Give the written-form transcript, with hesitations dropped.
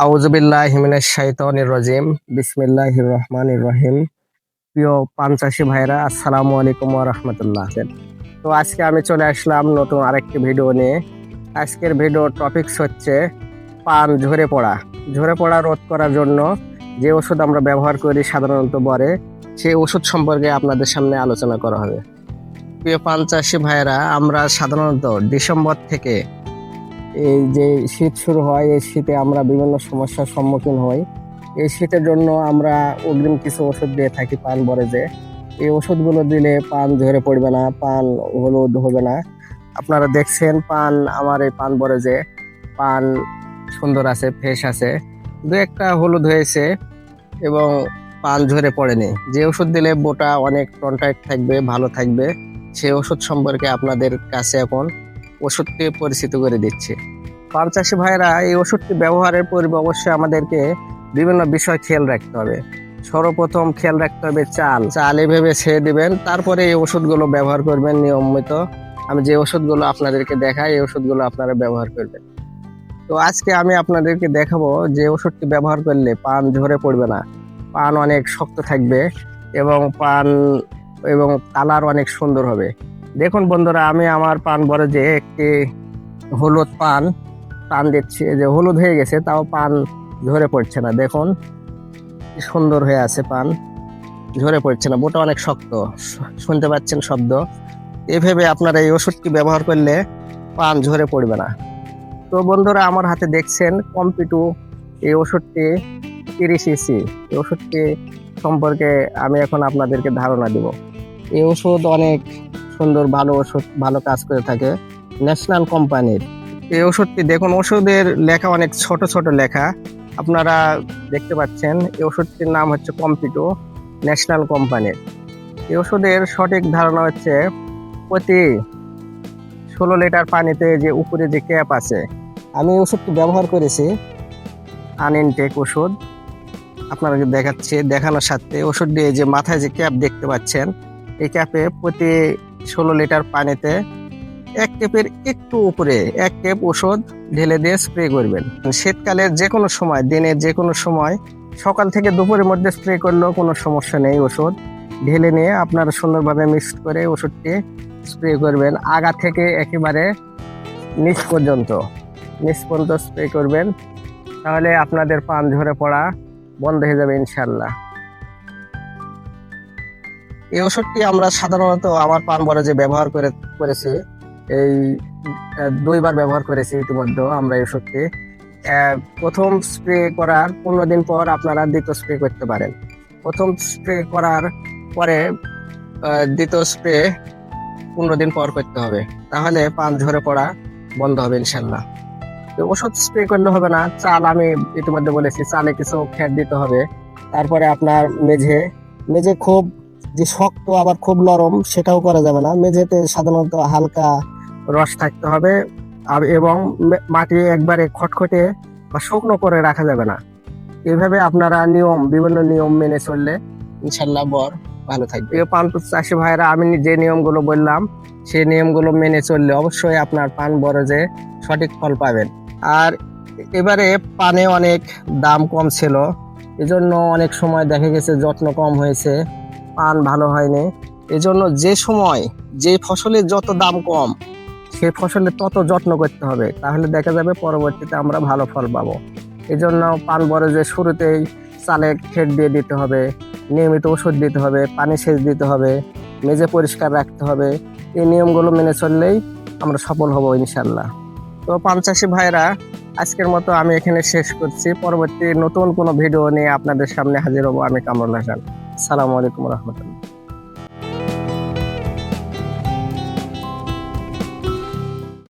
আউযুবিল্লাহি মিনাশ শাইতানির রাজিম। বিসমিল্লাহির রহমানির রহিম। প্রিয় পান চাষী ভাইরা, আসসালামু আলাইকুম ওয়া রাহমাতুল্লাহ। তো আজকে আমি চলে আসলাম নতুন আরেকটি ভিডিও নিয়ে। আজকের ভিডিওর টপিকস হচ্ছে পান ঝরে পড়া। ঝরে পড়া রোধ করার জন্য যে ওষুধ আমরা ব্যবহার করি সাধারণত বরে, সেই ওষুধ সম্পর্কে আপনাদের সামনে আলোচনা করা হবে। প্রিয় পান চাষী ভাইরা, আমরা সাধারণত ডিসেম্বর থেকে এই যে শীত শুরু হয়, এই শীতে আমরা বিভিন্ন সমস্যার সম্মুখীন হই। এই শীতের জন্য আমরা অগ্রিম কিছু ওষুধ দিয়ে থাকি পান বরেজে। এই ওষুধগুলো দিলে পান ঝরে পড়বে না, পান হলুদ হবে না। আপনারা দেখছেন পান, আমার এই পান বরেজে পান সুন্দর আছে, ফ্রেশ আছে, দু একটা হলুদ হয়েছে এবং পান ঝরে পড়েনি। যে ওষুধ দিলে বোটা অনেক টনটাইট থাকবে, ভালো থাকবে, সেই ওষুধ সম্পর্কে আপনাদের কাছে এখন ওষুধটি পরিচিত করে দিচ্ছি। পান চাষী ভাইরা, এই ওষুধটি ব্যবহারের পূর্বে অবশ্যই আমাদেরকে বিভিন্ন বিষয় খেয়াল রাখতে হবে। সর্বপ্রথম খেয়াল রাখতে হবে চাল এভাবে ছেড়ে দিবেন, তারপরে এই ওষুধগুলো ব্যবহার করবেন নিয়মিত। আমি যে ওষুধগুলো আপনাদেরকে দেখাই, এই ওষুধগুলো আপনারা ব্যবহার করবেন। তো আজকে আমি আপনাদেরকে দেখাবো যে ওষুধটি ব্যবহার করলে পান ঝরে পড়বে না, পান অনেক শক্ত থাকবে এবং কালার অনেক সুন্দর হবে। দেখুন বন্ধুরা, আমি আমার পান বরেজে একটি হলুদ পান দিচ্ছি, যে হলুদ হয়ে গেছে তাও পান ঝরে পড়ছে না। দেখুন কি সুন্দর হয়ে আছে, পান ঝরে পড়ছে না, বোটা অনেক শক্ত, শুনতে পাচ্ছেন শব্দ। এভাবে আপনারা এই ওষুধটি ব্যবহার করলে পান ঝরে পড়বে না। তো বন্ধুরা, আমার হাতে দেখছেন কম্পিটু, এই ওষুধটি 30 cc। এই ওষুধটি সম্পর্কে আমি এখন আপনাদেরকে ধারণা দিব। এই ওষুধ অনেক সুন্দর, ভালো ওষুধ, ভালো কাজ করে থাকে, ন্যাশনাল কোম্পানির। এই ওষুধটি দেখুন, ওষুধের লেখা অনেক ছোট ছোট লেখা, আপনারা দেখতে পাচ্ছেন। এই ওষুধটির নাম হচ্ছে কম্পিটো, ন্যাশনাল কোম্পানির। এই ওষুধের সঠিক ধারণা হচ্ছে প্রতি 16 লিটার পানিতে যে উপরে যে ক্যাপ আছে, আমি এই ওষুধটি ব্যবহার করেছি, আনইনটেক ওষুধ। আপনাদেরকে দেখানোর সাথে ওষুধ দিয়ে যে মাথায় যে ক্যাপ দেখতে পাচ্ছেন, এই ক্যাপে প্রতি 16 লিটার পানিতে এক ক্যাপের একটু উপরে 1 ক্যাপ ওষুধ ঢেলে দিয়ে স্প্রে করবেন। শীতকালের যে কোনো সময়, দিনের যে কোনো সময়, সকাল থেকে দুপুরের মধ্যে স্প্রে করলেও কোনো সমস্যা নেই। ওষুধ ঢেলে নিয়ে আপনারা সুন্দরভাবে মিক্সড করে ওষুধটি স্প্রে করবেন, আগা থেকে একেবারে নিচ পর্যন্ত স্প্রে করবেন। তাহলে আপনাদের পান ঝরে পড়া বন্ধ হয়ে যাবে ইনশাল্লাহ। এই ওষুধটি আমরা সাধারণত আমার পান বরেজে ব্যবহার করেছি, এই 2 বার ব্যবহার করেছি ইতিমধ্যে আমরা এই ওষুধটি। প্রথম স্প্রে করার 15 দিন পর আপনারা দ্বিতীয় স্প্রে করতে পারেন। প্রথম স্প্রে করার পরে দ্বিতীয় স্প্রে 15 দিন পর করতে হবে, তাহলে পান ঝরে পড়া বন্ধ হবে ইনশাল্লাহ। তো ওষুধ স্প্রে করলে হবে না, চাল আমি ইতিমধ্যে বলেছি, চালে কিছু ফ্যাট দিতে হবে। তারপরে আপনার মেঝে খুব যে শক্ত আবার খুব নরম সেটাও করা যাবে না। মেঝেতে সাধারণত হালকা রস থাকতে হবে, এবং মাটি একবারে খটখটে বা শুকনো করে রাখা যাবে না। এইভাবে আপনারা বিভিন্ন নিয়ম মেনে চললে ইনশাল্লাহ বর ভালো থাকবে। এই পান চাষী ভাইরা, আমি যে নিয়মগুলো বললাম সেই নিয়মগুলো মেনে চললে অবশ্যই আপনার পান বরেজে সঠিক ফল পাবেন। আর এবারে পানে অনেক দাম কম ছিল, এজন্য অনেক সময় দেখা গেছে যত্ন কম হয়েছে, পান ভালো হয়নি। এজন্য যে সময় যে ফসলের যত দাম কম, সেই ফসলের তত যত্ন করতে হবে, তাহলে দেখা যাবে পরবর্তীতে আমরা ভালো ফল পাবো। এজন্য পান বরেজে শুরুতেই চালে খেট দিয়ে দিতে হবে, নিয়মিত ওষুধ দিতে হবে, পানি সেচ দিতে হবে, মেঝে পরিষ্কার রাখতে হবে। এই নিয়মগুলো মেনে চললেই আমরা সফল হব ইনশাল্লাহ। তো পান চাষী ভাইরা, আজকের মতো আমি এখানে শেষ করছি। পরবর্তী নতুন কোনো ভিডিও নিয়ে আপনাদের সামনে হাজির হব আমি, কামরুল হাসান। আসসালামু আলাইকুম রহমতুল্লাহ।